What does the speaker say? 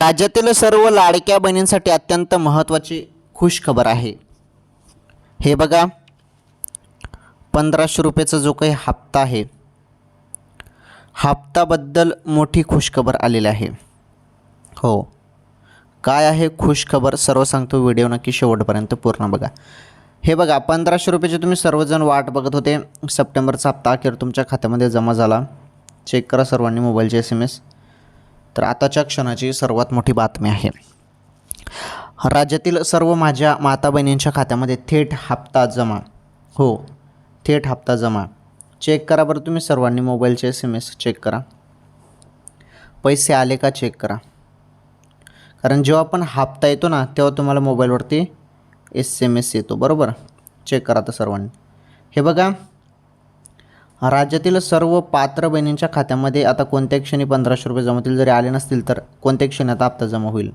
राज्यातील सर्व लाडक्या बहिणींसाठी अत्यंत महत्त्वाची खुश खबर आहे. हे बघा, 1500 रुपयाचा जो काही हप्ता आहे, हप्ताबद्दल मोठी खुशखबर आलेली आहे. हो, काय आहे खुशखबर सर्व सांगतो. व्हिडिओ नक्की शेवटपर्यंत पूर्ण बघा. हे बघा, 1500 रुपयाची तुम्ही सर्वजण वाट बघत होते. सप्टेंबरचा हप्ता अखेर तुमच्या खात्यामध्ये जमा झाला. चेक करा सर्वांनी मोबाईलचे SMS. तर आताच्या क्षणाची सर्वात मोठी बातमी आहे. राज्यातील सर्व माझ्या माता बहिणींच्या खात्यामध्ये थेट हप्ता जमा. हो, थेट हप्ता जमा. चेक करा बरं तुम्ही सर्वांनी मोबाईलचे SMS चेक करा. पैसे आले का चेक करा. कारण जेव्हा पण हप्ता येतो ना, तेव्हा तुम्हाला मोबाईलवरती SMS येतो, बरोबर. चेक करा तर सर्वांनी. हे बघा, राज्यातील सर्व पात्र बहिणींच्या खात्यामध्ये आता कोणत्या क्षणी 1500 रुपये जमा होतील. जरी आले नसतील तर कोणत्या क्षणी आता हप्ता जमा होईल.